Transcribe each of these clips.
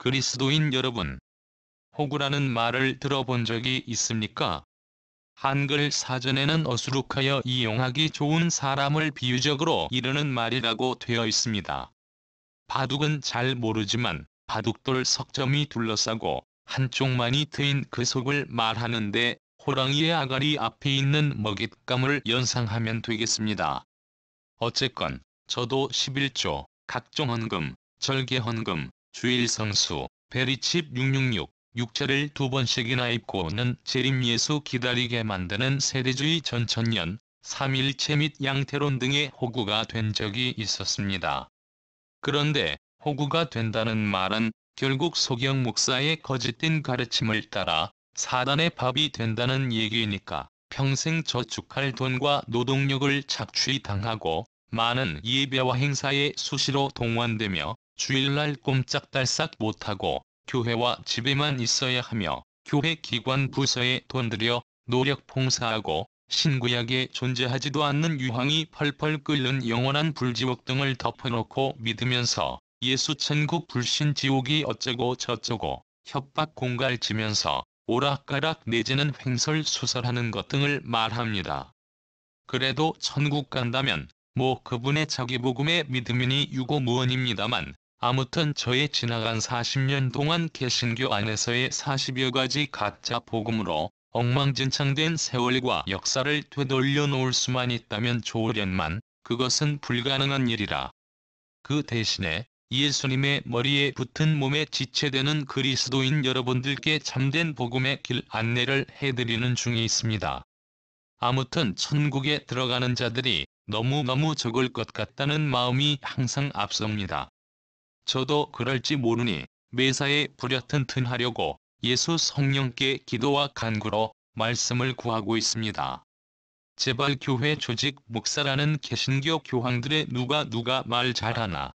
그리스도인 여러분, 호구라는 말을 들어본 적이 있습니까? 한글 사전에는 어수룩하여 이용하기 좋은 사람을 비유적으로 이르는 말이라고 되어 있습니다. 바둑은 잘 모르지만 바둑돌 석점이 둘러싸고 한쪽만이 트인 그 속을 말하는데 호랑이의 아가리 앞에 있는 먹잇감을 연상하면 되겠습니다. 어쨌건 저도 11조, 각종 헌금, 절개 헌금, 주일성수, 베리칩 666, 육체를 2번씩이나 입고는 재림예수 기다리게 만드는 세대주의 전천년, 삼일체 및 양태론 등의 호구가 된 적이 있었습니다. 그런데 호구가 된다는 말은 결국 소경 목사의 거짓된 가르침을 따라 사단의 밥이 된다는 얘기니까 평생 저축할 돈과 노동력을 착취당하고 많은 예배와 행사에 수시로 동원되며 주일날 꼼짝달싹 못하고 교회와 집에만 있어야 하며 교회 기관 부서에 돈 들여 노력 봉사하고 신구약에 존재하지도 않는 유황이 펄펄 끓는 영원한 불지옥 등을 덮어놓고 믿으면서 예수 천국 불신 지옥이 어쩌고 저쩌고 협박 공갈치면서 오락가락 내지는 횡설수설하는 것 등을 말합니다. 그래도 천국 간다면 뭐 그분의 자기복음에 믿음이니 유고무원입니다만 아무튼 저의 지나간 40년 동안 개신교 안에서의 40여 가지 가짜 복음으로 엉망진창된 세월과 역사를 되돌려 놓을 수만 있다면 좋으련만 그것은 불가능한 일이라. 그 대신에 예수님의 머리에 붙은 몸에 지체되는 그리스도인 여러분들께 참된 복음의 길 안내를 해드리는 중에 있습니다. 아무튼 천국에 들어가는 자들이 너무너무 적을 것 같다는 마음이 항상 앞섭니다. 저도 그럴지 모르니 매사에 불여튼튼하려고 예수 성령께 기도와 간구로 말씀을 구하고 있습니다. 제발 교회 조직 목사라는 개신교 교황들의 누가 말 잘하나.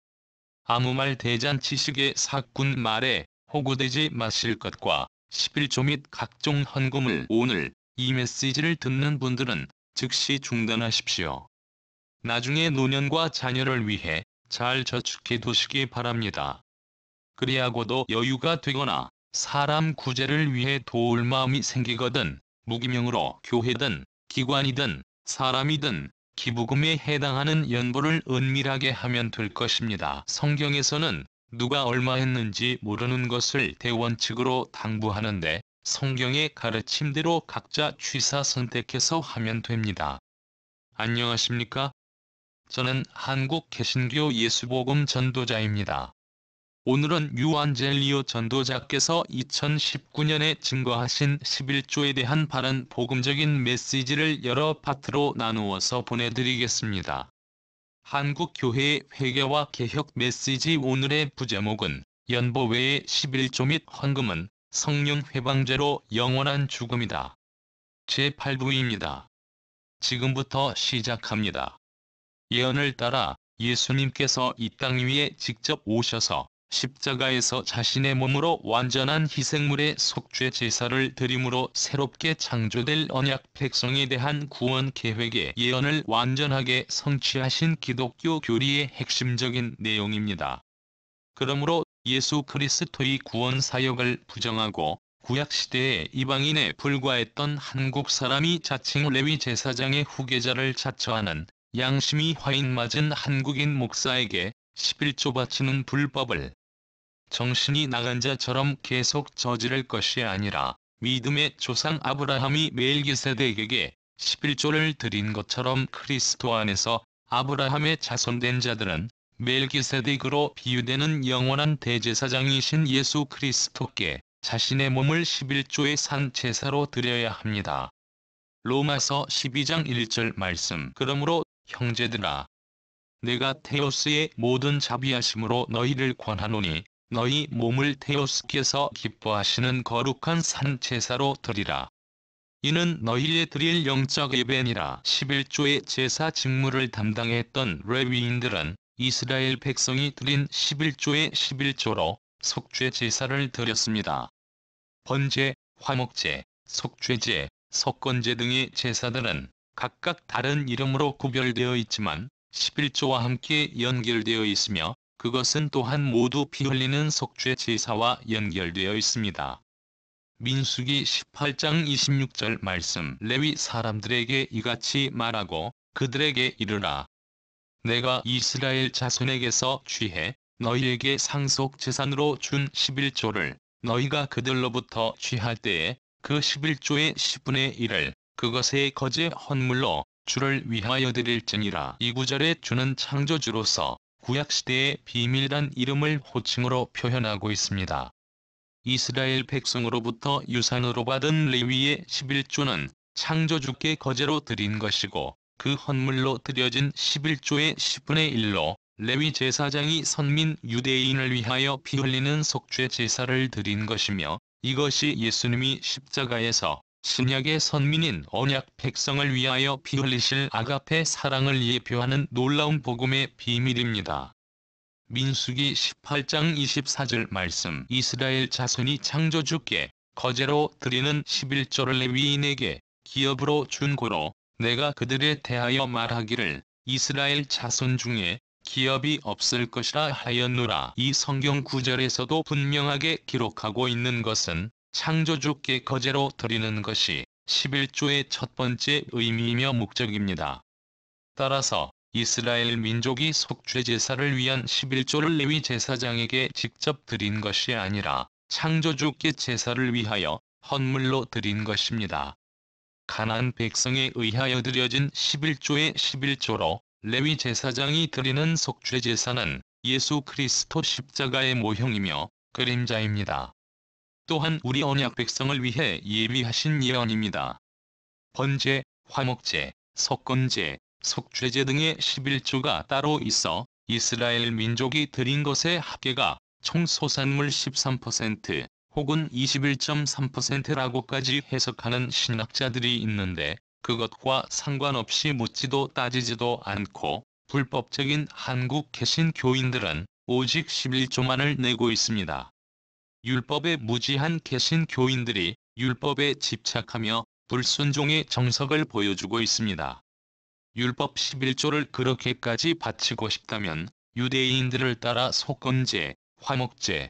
아무 말 대잔치식의 사꾼 말에 호구되지 마실 것과 11조 및 각종 헌금을 오늘 이 메시지를 듣는 분들은 즉시 중단하십시오. 나중에 노년과 자녀를 위해 잘 저축해 두시기 바랍니다. 그리하고도 여유가 되거나 사람 구제를 위해 도울 마음이 생기거든 무기명으로 교회든 기관이든 사람이든 기부금에 해당하는 연보를 은밀하게 하면 될 것입니다. 성경에서는 누가 얼마 했는지 모르는 것을 대원칙으로 당부하는데 성경의 가르침대로 각자 취사 선택해서 하면 됩니다. 안녕하십니까? 저는 한국 개신교 예수복음 전도자입니다. 오늘은 유안젤리오 전도자께서 2019년에 증거하신 11조에 대한 바른 복음적인 메시지를 여러 파트로 나누어서 보내드리겠습니다. 한국 교회의 회개와 개혁 메시지 오늘의 부제목은 연보 외의 11조 및 헌금은 성령 회방죄로 영원한 죽음이다. 제8부입니다. 지금부터 시작합니다. 예언을 따라 예수님께서 이 땅 위에 직접 오셔서 십자가에서 자신의 몸으로 완전한 희생물의 속죄 제사를 드림으로 새롭게 창조될 언약 백성에 대한 구원 계획의 예언을 완전하게 성취하신 기독교 교리의 핵심적인 내용입니다. 그러므로 예수 그리스도의 구원 사역을 부정하고 구약시대에 이방인에 불과했던 한국 사람이 자칭 레위 제사장의 후계자를 자처하는 양심이 화인 맞은 한국인 목사에게 11조 바치는 불법을 정신이 나간 자처럼 계속 저지를 것이 아니라 믿음의 조상 아브라함이 멜기세덱에게 11조를 드린 것처럼 그리스도 안에서 아브라함의 자손된 자들은 멜기세덱으로 비유되는 영원한 대제사장이신 예수 그리스도께 자신의 몸을 11조의 산 제사로 드려야 합니다. 로마서 12장 1절 말씀. 그러므로 형제들아, 내가 테오스의 모든 자비하심으로 너희를 권하노니 너희 몸을 테오스께서 기뻐하시는 거룩한 산 제사로 드리라. 이는 너희의 드릴 영적 예배니라. 11조의 제사 직무를 담당했던 레위인들은 이스라엘 백성이 드린 11조의 11조로 속죄 제사를 드렸습니다. 번제, 화목제, 속죄제, 석건제 등의 제사들은 각각 다른 이름으로 구별되어 있지만 11조와 함께 연결되어 있으며 그것은 또한 모두 피 흘리는 속죄 제사와 연결되어 있습니다. 민수기 18장 26절 말씀. 레위 사람들에게 이같이 말하고 그들에게 이르라. 내가 이스라엘 자손에게서 취해 너희에게 상속 제산으로 준 11조를 너희가 그들로부터 취할 때에 그 11조의 10분의 1을 그것의 거제 헌물로 주를 위하여 드릴지니라. 이 구절에 주는 창조주로서 구약시대의 비밀한 이름을 호칭으로 표현하고 있습니다. 이스라엘 백성으로부터 유산으로 받은 레위의 11조는 창조주께 거제로 드린 것이고 그 헌물로 드려진 11조의 10분의 1로 레위 제사장이 선민 유대인을 위하여 피 흘리는 속죄 제사를 드린 것이며 이것이 예수님이 십자가에서 신약의 선민인 언약 백성을 위하여 피 흘리실 아가페 사랑을 예표하는 놀라운 복음의 비밀입니다. 민수기 18장 24절 말씀. 이스라엘 자손이 창조주께 거제로 드리는 11조를 레위인에게 기업으로 준 고로 내가 그들에 대하여 말하기를 이스라엘 자손 중에 기업이 없을 것이라 하였노라. 이 성경 구절에서도 분명하게 기록하고 있는 것은 창조주께 거제로 드리는 것이 11조의 첫 번째 의미이며 목적입니다. 따라서 이스라엘 민족이 속죄 제사를 위한 11조를 레위 제사장에게 직접 드린 것이 아니라 창조주께 제사를 위하여 헌물로 드린 것입니다. 가나안 백성에 의하여 드려진 11조의 11조로 레위 제사장이 드리는 속죄 제사는 예수 그리스도 십자가의 모형이며 그림자입니다. 또한 우리 언약 백성을 위해 예비하신 예언입니다. 번제, 화목제, 속건제, 속죄제 등의 11조가 따로 있어 이스라엘 민족이 드린 것의 합계가 총 소산물 13% 혹은 21.3%라고까지 해석하는 신학자들이 있는데 그것과 상관없이 묻지도 따지지도 않고 불법적인 한국 개신교인들은 오직 11조만을 내고 있습니다. 율법에 무지한 개신교인들이 율법에 집착하며 불순종의 정석을 보여주고 있습니다. 율법 11조를 그렇게까지 바치고 싶다면 유대인들을 따라 속건제, 화목제,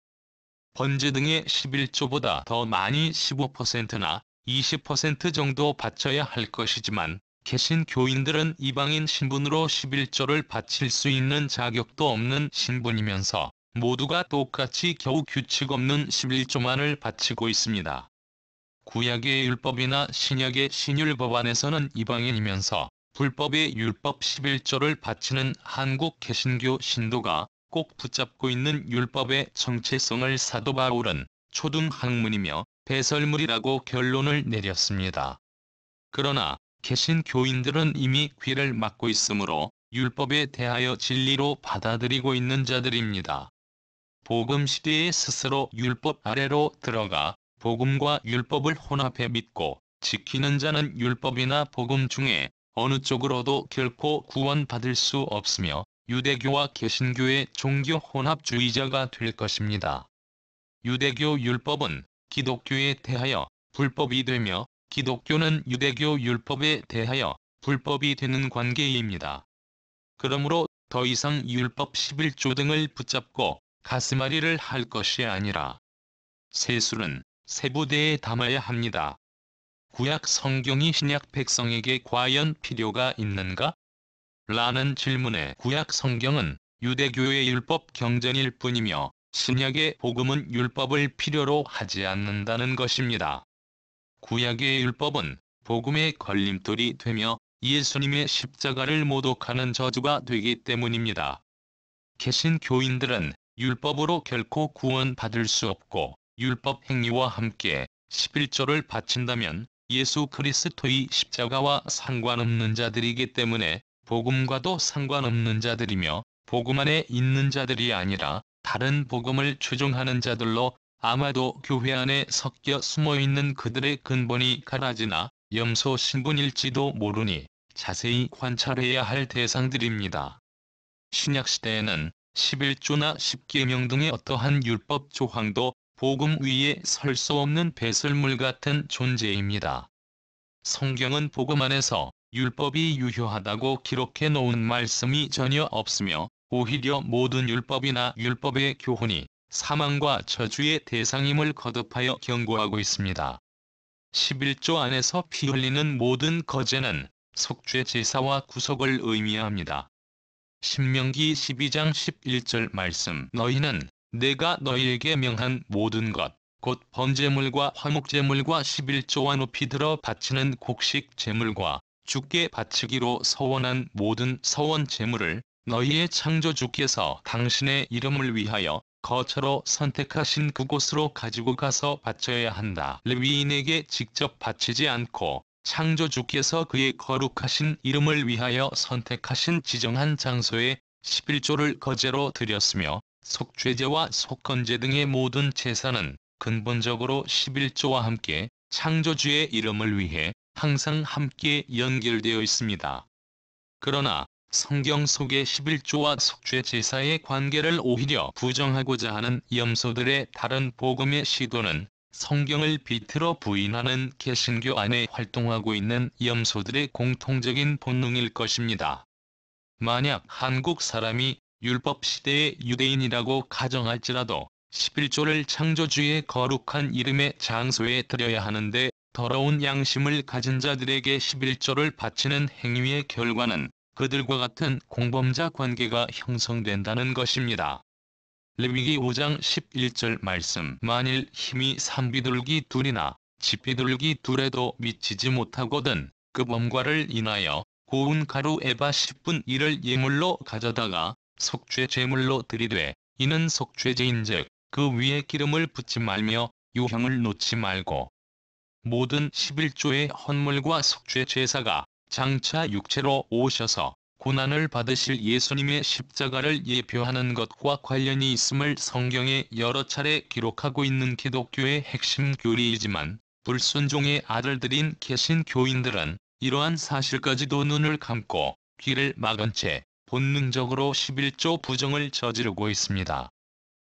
번제 등의 11조보다 더 많이 15%나 20% 정도 바쳐야 할 것이지만 개신교인들은 이방인 신분으로 11조를 바칠 수 있는 자격도 없는 신분이면서 모두가 똑같이 겨우 규칙 없는 11조만을 바치고 있습니다. 구약의 율법이나 신약의 신율법 안에서는 이방인이면서 불법의 율법 11조를 바치는 한국 개신교 신도가 꼭 붙잡고 있는 율법의 정체성을 사도 바울은 초등학문이며 배설물이라고 결론을 내렸습니다. 그러나 개신교인들은 이미 귀를 막고 있으므로 율법에 대하여 진리로 받아들이고 있는 자들입니다. 복음 시대에 스스로 율법 아래로 들어가 복음과 율법을 혼합해 믿고 지키는 자는 율법이나 복음 중에 어느 쪽으로도 결코 구원받을 수 없으며 유대교와 개신교의 종교 혼합주의자가 될 것입니다. 유대교 율법은 기독교에 대하여 불법이 되며 기독교는 유대교 율법에 대하여 불법이 되는 관계입니다. 그러므로 더 이상 율법 11조 등을 붙잡고 가슴앓이를 할 것이 아니라 세술은 세부대에 담아야 합니다. 구약 성경이 신약 백성에게 과연 필요가 있는가? 라는 질문에 구약 성경은 유대교의 율법 경전일 뿐이며 신약의 복음은 율법을 필요로 하지 않는다는 것입니다. 구약의 율법은 복음의 걸림돌이 되며 예수님의 십자가를 모독하는 저주가 되기 때문입니다. 개신교인들은 율법으로 결코 구원받을 수 없고 율법 행위와 함께 11조를 바친다면 예수 그리스도의 십자가와 상관없는 자들이기 때문에 복음과도 상관없는 자들이며 복음 안에 있는 자들이 아니라 다른 복음을 추종하는 자들로 아마도 교회 안에 섞여 숨어있는 그들의 근본이 가라지나 염소 신분일지도 모르니 자세히 관찰해야 할 대상들입니다. 신약시대에는 11조나 십계명 등의 어떠한 율법 조항도 복음 위에 설 수 없는 배설물 같은 존재입니다. 성경은 복음 안에서 율법이 유효하다고 기록해 놓은 말씀이 전혀 없으며 오히려 모든 율법이나 율법의 교훈이 사망과 저주의 대상임을 거듭하여 경고하고 있습니다. 11조 안에서 피 흘리는 모든 거제는 속죄 제사와 구속을 의미합니다. 신명기 12장 11절 말씀 너희는 내가 너희에게 명한 모든 것 곧 번제물과 화목제물과 11조와 높이 들어 바치는 곡식 제물과 주께 바치기로 서원한 모든 서원 제물을 너희의 창조주께서 당신의 이름을 위하여 거처로 선택하신 그곳으로 가지고 가서 바쳐야 한다. 레위인에게 직접 바치지 않고 창조주께서 그의 거룩하신 이름을 위하여 선택하신 지정한 장소에 11조를 거제로 드렸으며 속죄제와 속건제 등의 모든 제사는 근본적으로 11조와 함께 창조주의 이름을 위해 항상 함께 연결되어 있습니다. 그러나 성경 속의 11조와 속죄 제사의 관계를 오히려 부정하고자 하는 염소들의 다른 복음의 시도는 성경을 비틀어 부인하는 개신교 안에 활동하고 있는 염소들의 공통적인 본능일 것입니다. 만약 한국 사람이 율법 시대의 유대인이라고 가정할지라도 11조를 창조주의 거룩한 이름의 장소에 드려야 하는데 더러운 양심을 가진 자들에게 11조를 바치는 행위의 결과는 그들과 같은 공범자 관계가 형성된다는 것입니다. 레위기 5장 11절 말씀 만일 힘이 산비둘기 둘이나 집비둘기 둘에도 미치지 못하거든 그 범과를 인하여 고운 가루 에바 10분 1을 예물로 가져다가 속죄 제물로 드리되 이는 속죄제인즉 그 위에 기름을 붓지 말며 유향을 놓지 말고 모든 11조의 헌물과 속죄 제사가 장차 육체로 오셔서 고난을 받으실 예수님의 십자가를 예표하는 것과 관련이 있음을 성경에 여러 차례 기록하고 있는 기독교의 핵심 교리이지만 불순종의 아들들인 개신교인들은 이러한 사실까지도 눈을 감고 귀를 막은 채 본능적으로 11조 부정을 저지르고 있습니다.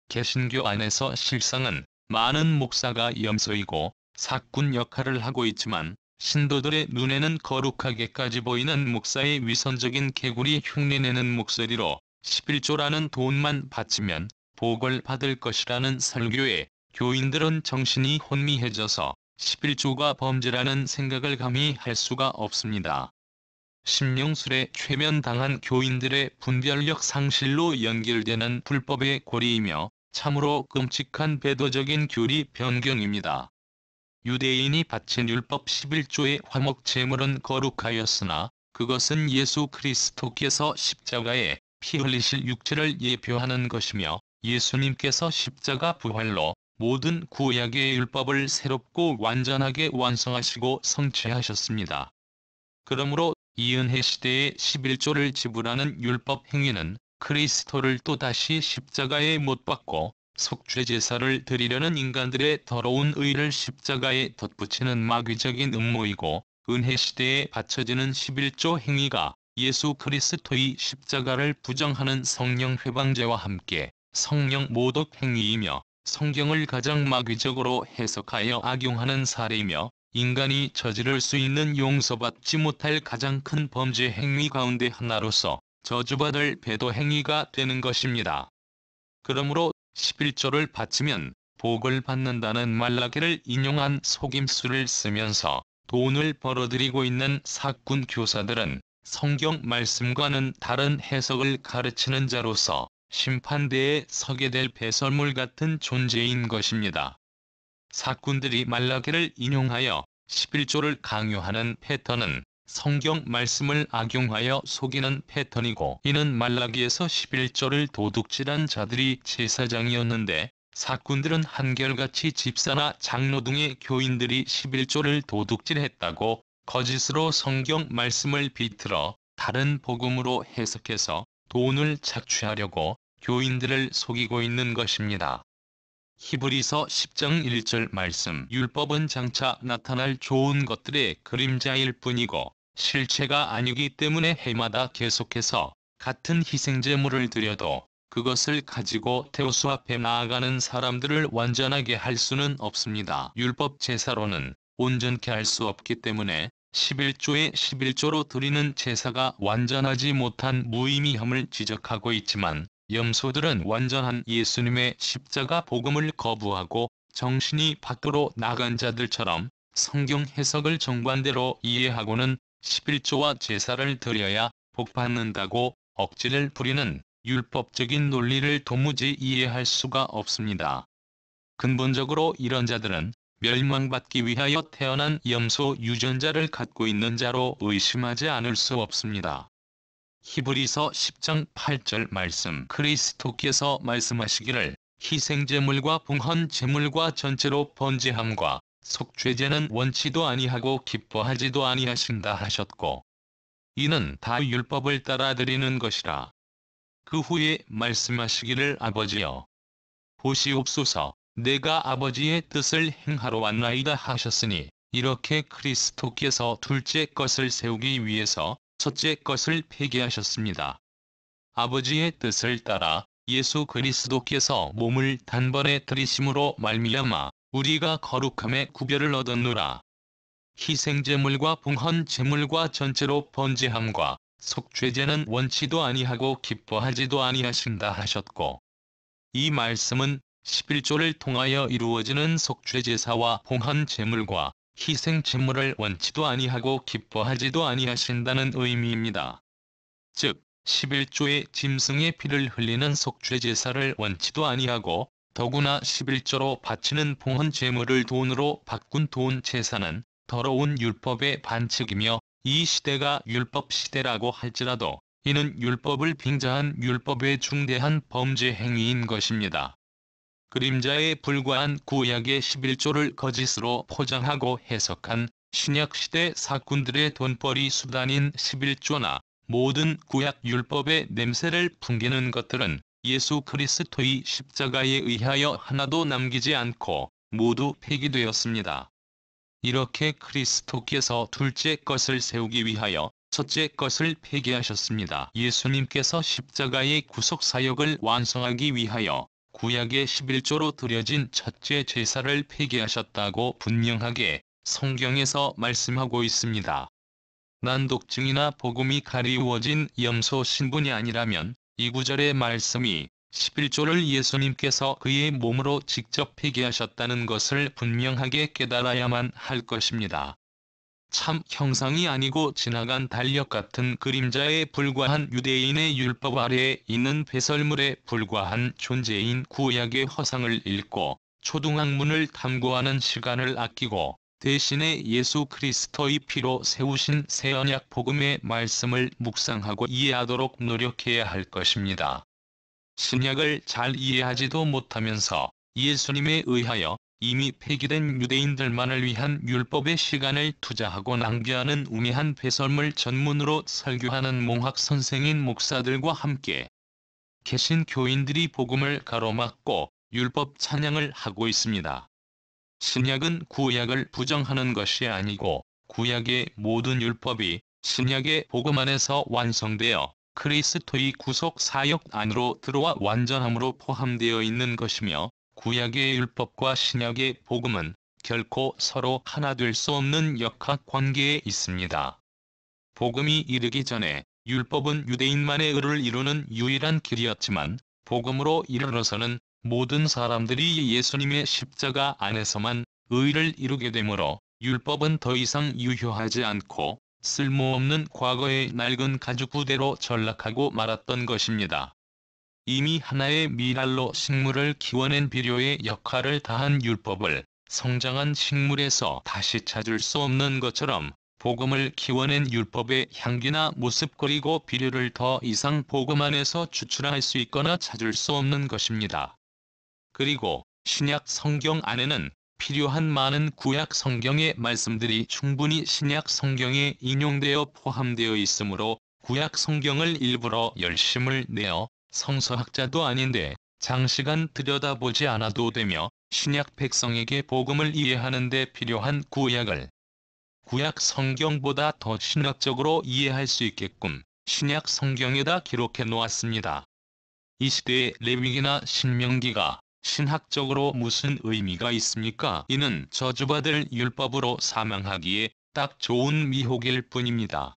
개신교 안에서 실상은 많은 목사가 염소이고 사꾼 역할을 하고 있지만 신도들의 눈에는 거룩하게까지 보이는 목사의 위선적인 개구리 흉내내는 목소리로 11조라는 돈만 바치면 복을 받을 것이라는 설교에 교인들은 정신이 혼미해져서 11조가 범죄라는 생각을 감히 할 수가 없습니다. 심령술에 최면당한 교인들의 분별력 상실로 연결되는 불법의 고리이며 참으로 끔찍한 배도적인 교리 변경입니다. 유대인이 바친 율법 11조의 화목 제물은 거룩하였으나 그것은 예수 그리스도께서 십자가에 피 흘리실 육체를 예표하는 것이며 예수님께서 십자가 부활로 모든 구약의 율법을 새롭고 완전하게 완성하시고 성취하셨습니다. 그러므로 이은혜 시대에 11조를 지불하는 율법 행위는 그리스도를 또다시 십자가에 못 박고 속죄 제사를 드리려는 인간들의 더러운 의를 십자가에 덧붙이는 마귀적인 음모이고 은혜 시대에 바쳐지는 11조 행위가 예수 그리스도의 십자가를 부정하는 성령 회방죄와 함께 성령 모독 행위이며 성경을 가장 마귀적으로 해석하여 악용하는 사례이며 인간이 저지를 수 있는 용서받지 못할 가장 큰 범죄 행위 가운데 하나로서 저주받을 배도 행위가 되는 것입니다. 그러므로 11조를 바치면 복을 받는다는 말라기를 인용한 속임수를 쓰면서 돈을 벌어들이고 있는 사꾼 교사들은 성경 말씀과는 다른 해석을 가르치는 자로서 심판대에 서게 될 배설물 같은 존재인 것입니다. 사꾼들이 말라기를 인용하여 11조를 강요하는 패턴은 성경 말씀을 악용하여 속이는 패턴이고 이는 말라기에서 11조를 도둑질한 자들이 제사장이었는데 사꾼들은 한결같이 집사나 장로 등의 교인들이 11조를 도둑질했다고 거짓으로 성경 말씀을 비틀어 다른 복음으로 해석해서 돈을 착취하려고 교인들을 속이고 있는 것입니다. 히브리서 10장 1절 말씀 율법은 장차 나타날 좋은 것들의 그림자일 뿐이고 실체가 아니기 때문에 해마다 계속해서 같은 희생제물을 드려도 그것을 가지고 태호수 앞에 나아가는 사람들을 완전하게 할 수는 없습니다. 율법 제사로는 온전케 할 수 없기 때문에 11조의 11조로 드리는 제사가 완전하지 못한 무의미함을 지적하고 있지만, 염소들은 완전한 예수님의 십자가 복음을 거부하고 정신이 밖으로 나간 자들처럼 성경 해석을 정반대로 이해하고는 11조와 제사를 드려야 복받는다고 억지를 부리는 율법적인 논리를 도무지 이해할 수가 없습니다. 근본적으로 이런 자들은 멸망받기 위하여 태어난 염소 유전자를 갖고 있는 자로 의심하지 않을 수 없습니다. 히브리서 10장 8절 말씀, 그리스도께서 말씀하시기를 희생제물과 봉헌제물과 전체로 번제함과 속죄제는 원치도 아니하고 기뻐하지도 아니하신다 하셨고, 이는 다 율법을 따라 드리는 것이라. 그 후에 말씀하시기를 아버지여 보시옵소서, 내가 아버지의 뜻을 행하러 왔나이다 하셨으니, 이렇게 그리스도께서 둘째 것을 세우기 위해서 첫째 것을 폐기하셨습니다. 아버지의 뜻을 따라 예수 그리스도께서 몸을 단번에 들이심으로 말미암아 우리가 거룩함의 구별을 얻었노라. 희생제물과 봉헌제물과 전체로 번제함과 속죄제는 원치도 아니하고 기뻐하지도 아니하신다 하셨고, 이 말씀은 11조를 통하여 이루어지는 속죄제사와 봉헌제물과 희생제물을 원치도 아니하고 기뻐하지도 아니하신다는 의미입니다. 즉, 11조의 짐승의 피를 흘리는 속죄제사를 원치도 아니하고 더구나 11조로 바치는 봉헌제물을 돈으로 바꾼 돈 제사는 더러운 율법의 반칙이며, 이 시대가 율법 시대라고 할지라도 이는 율법을 빙자한 율법의 중대한 범죄 행위인 것입니다. 그림자에 불과한 구약의 11조를 거짓으로 포장하고 해석한 신약시대 사꾼들의 돈벌이 수단인 11조나 모든 구약 율법의 냄새를 풍기는 것들은 예수 그리스도의 십자가에 의하여 하나도 남기지 않고 모두 폐기되었습니다. 이렇게 그리스도께서 둘째 것을 세우기 위하여 첫째 것을 폐기하셨습니다. 예수님께서 십자가의 구속사역을 완성하기 위하여 구약의 11조로 드려진 첫째 제사를 폐기하셨다고 분명하게 성경에서 말씀하고 있습니다. 난독증이나 복음이 가리우어진 염소 신분이 아니라면 이 구절의 말씀이 11조를 예수님께서 그의 몸으로 직접 폐기하셨다는 것을 분명하게 깨달아야만 할 것입니다. 참 형상이 아니고 지나간 달력 같은 그림자에 불과한 유대인의 율법 아래에 있는 배설물에 불과한 존재인 구약의 허상을 읽고 초등학문을 탐구하는 시간을 아끼고 대신에 예수 그리스도의 피로 세우신 새 언약 복음의 말씀을 묵상하고 이해하도록 노력해야 할 것입니다. 신약을 잘 이해하지도 못하면서 예수님에 의하여 이미 폐기된 유대인들만을 위한 율법의 시간을 투자하고 낭비하는 우매한 배설물 전문으로 설교하는 몽학 선생인 목사들과 함께 개신 교인들이 복음을 가로막고 율법 찬양을 하고 있습니다. 신약은 구약을 부정하는 것이 아니고 구약의 모든 율법이 신약의 복음 안에서 완성되어 그리스도의 구속 사역 안으로 들어와 완전함으로 포함되어 있는 것이며, 구약의 율법과 신약의 복음은 결코 서로 하나 될 수 없는 역학관계에 있습니다. 복음이 이르기 전에 율법은 유대인만의 의를 이루는 유일한 길이었지만, 복음으로 이르러서는 모든 사람들이 예수님의 십자가 안에서만 의를 이루게 되므로 율법은 더 이상 유효하지 않고 쓸모없는 과거의 낡은 가죽부대로 전락하고 말았던 것입니다. 이미 하나의 미랄로 식물을 키워낸 비료의 역할을 다한 율법을 성장한 식물에서 다시 찾을 수 없는 것처럼 복음을 키워낸 율법의 향기나 모습 그리고 비료를 더 이상 복음 안에서 추출할 수 있거나 찾을 수 없는 것입니다. 그리고 신약 성경 안에는 필요한 많은 구약 성경의 말씀들이 충분히 신약 성경에 인용되어 포함되어 있으므로 구약 성경을 일부러 열심을 내어 성서학자도 아닌데 장시간 들여다보지 않아도 되며, 신약 백성에게 복음을 이해하는 데 필요한 구약을 구약 성경보다 더 신학적으로 이해할 수 있게끔 신약 성경에다 기록해 놓았습니다. 이 시대에 레위기나 신명기가 신학적으로 무슨 의미가 있습니까? 이는 저주받을 율법으로 사망하기에 딱 좋은 미혹일 뿐입니다.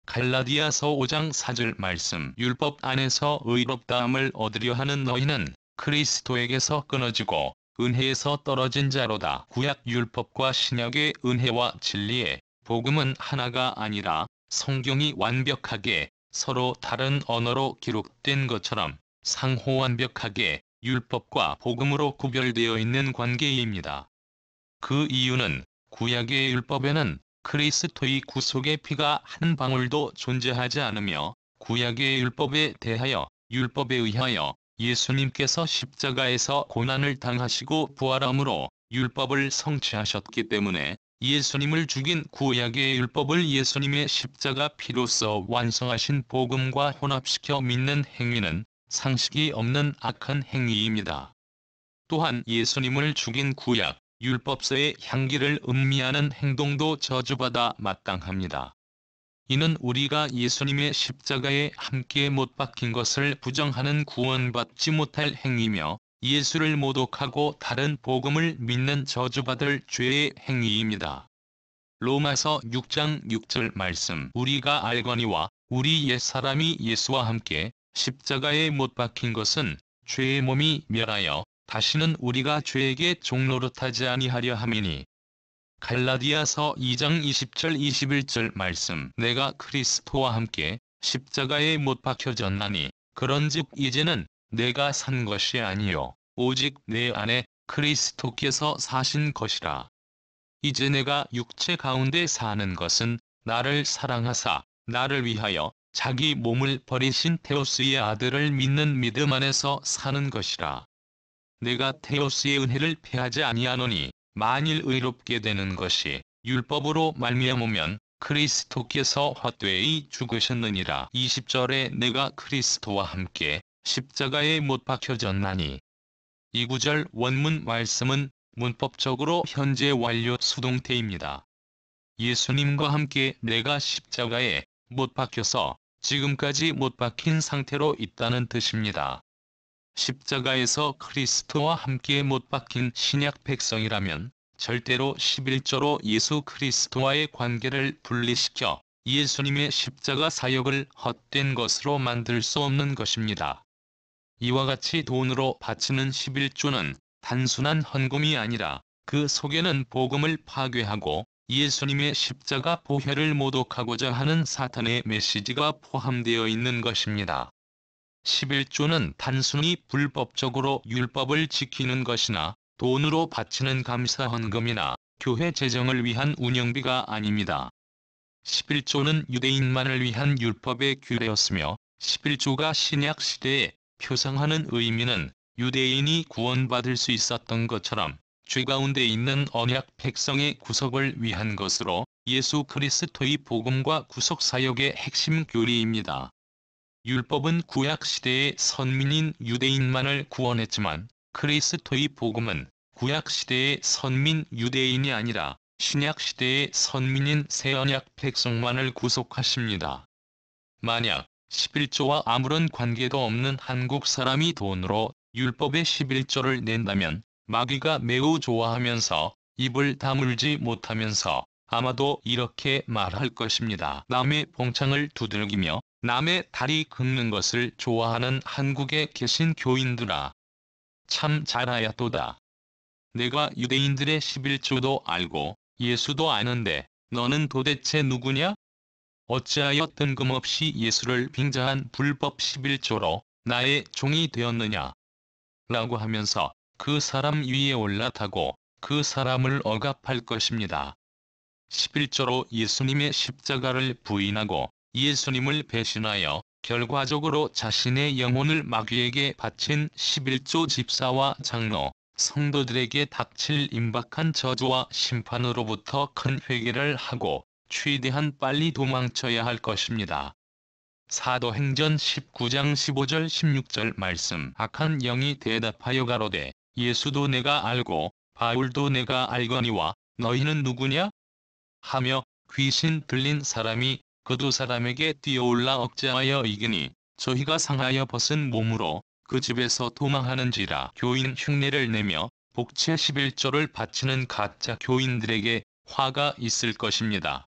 갈라디아서 5장 4절 말씀 율법 안에서 의롭다함을 얻으려 하는 너희는 그리스도에게서 끊어지고 은혜에서 떨어진 자로다. 구약 율법과 신약의 은혜와 진리의 복음은 하나가 아니라 성경이 완벽하게 서로 다른 언어로 기록된 것처럼 상호 완벽하게 율법과 복음으로 구별되어 있는 관계입니다. 그 이유는 구약의 율법에는 그리스도의 구속의 피가 한 방울도 존재하지 않으며 구약의 율법에 대하여 율법에 의하여 예수님께서 십자가에서 고난을 당하시고 부활함으로 율법을 성취하셨기 때문에 예수님을 죽인 구약의 율법을 예수님의 십자가 피로써 완성하신 복음과 혼합시켜 믿는 행위는 상식이 없는 악한 행위입니다. 또한 예수님을 죽인 구약 율법서의 향기를 음미하는 행동도 저주받아 마땅합니다. 이는 우리가 예수님의 십자가에 함께 못 박힌 것을 부정하는 구원받지 못할 행위며 예수를 모독하고 다른 복음을 믿는 저주받을 죄의 행위입니다. 로마서 6장 6절 말씀 우리가 알거니와 우리 옛사람이 예수와 함께 십자가에 못 박힌 것은 죄의 몸이 멸하여 다시는 우리가 죄에게 종노릇하지 아니하려 함이니. 갈라디아서 2장 20절 21절 말씀 내가 그리스도와 함께 십자가에 못 박혀졌나니 그런즉 이제는 내가 산 것이 아니요 오직 내 안에 그리스도께서 사신 것이라. 이제 내가 육체 가운데 사는 것은 나를 사랑하사 나를 위하여 자기 몸을 버리신 테오스의 아들을 믿는 믿음 안에서 사는 것이라. 내가 테오스의 은혜를 패하지 아니하노니 만일 의롭게 되는 것이 율법으로 말미암으면 그리스도께서 헛되이 죽으셨느니라. 20절에 내가 그리스도와 함께 십자가에 못 박혀졌나니. 이 구절 원문 말씀은 문법적으로 현재 완료 수동태입니다. 예수님과 함께 내가 십자가에 못 박혀서 지금까지 못 박힌 상태로 있다는 뜻입니다. 십자가에서 그리스도와 함께 못 박힌 신약 백성이라면 절대로 11조로 예수 그리스도와의 관계를 분리시켜 예수님의 십자가 사역을 헛된 것으로 만들 수 없는 것입니다. 이와 같이 돈으로 바치는 11조는 단순한 헌금이 아니라 그 속에는 복음을 파괴하고 예수님의 십자가 보혈을 모독하고자 하는 사탄의 메시지가 포함되어 있는 것입니다. 11조는 단순히 불법적으로 율법을 지키는 것이나 돈으로 바치는 감사 헌금이나 교회 재정을 위한 운영비가 아닙니다. 11조는 유대인만을 위한 율법의 규례였으며 11조가 신약 시대에 표상하는 의미는 유대인이 구원받을 수 있었던 것처럼 죄 가운데 있는 언약 백성의 구속을 위한 것으로 예수 그리스도의 복음과 구속 사역의 핵심 교리입니다. 율법은 구약 시대의 선민인 유대인만을 구원했지만 그리스도의 복음은 구약 시대의 선민 유대인이 아니라 신약 시대의 선민인 새 언약 백성만을 구속하십니다. 만약 11조와 아무런 관계도 없는 한국 사람이 돈으로 율법의 11조를 낸다면 마귀가 매우 좋아하면서 입을 다물지 못하면서 아마도 이렇게 말할 것입니다. 남의 봉창을 두들기며 남의 다리 긁는 것을 좋아하는 한국에 계신 교인들아. 참 잘하였도다. 내가 유대인들의 11조도 알고 예수도 아는데 너는 도대체 누구냐? 어찌하여 뜬금없이 예수를 빙자한 불법 11조로 나의 종이 되었느냐? 라고 하면서 그 사람 위에 올라타고 그 사람을 억압할 것입니다. 11조로 예수님의 십자가를 부인하고 예수님을 배신하여 결과적으로 자신의 영혼을 마귀에게 바친 11조 집사와 장로, 성도들에게 닥칠 임박한 저주와 심판으로부터 큰 회개를 하고 최대한 빨리 도망쳐야 할 것입니다. 사도행전 19장 15절 16절 말씀 악한 영이 대답하여 가로되 예수도 내가 알고 바울도 내가 알거니와 너희는 누구냐? 하며 귀신 들린 사람이 그 두 사람에게 뛰어올라 억제하여 이기니 저희가 상하여 벗은 몸으로 그 집에서 도망하는지라. 교인 흉내를 내며 복채 11조를 바치는 가짜 교인들에게 화가 있을 것입니다.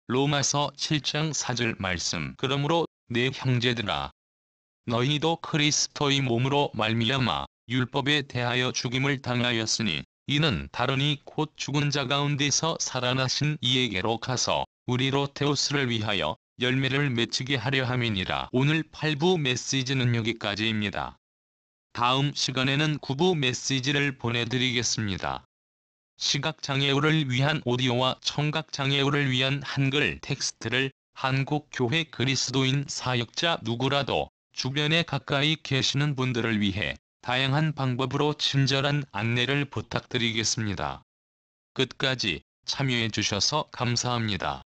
로마서 7장 4절 말씀. 그러므로 내 형제들아, 너희도 그리스도의 몸으로 말미암아 율법에 대하여 죽임을 당하였으니 이는 다르니 곧 죽은 자 가운데서 살아나신 이에게로 가서 우리로 데우스를 위하여 열매를 맺히게 하려 함이니라. 오늘 8부 메시지는 여기까지입니다. 다음 시간에는 9부 메시지를 보내드리겠습니다. 시각장애우를 위한 오디오와 청각장애우를 위한 한글 텍스트를 한국교회 그리스도인 사역자 누구라도 주변에 가까이 계시는 분들을 위해 다양한 방법으로 친절한 안내를 부탁드리겠습니다. 끝까지 참여해 주셔서 감사합니다.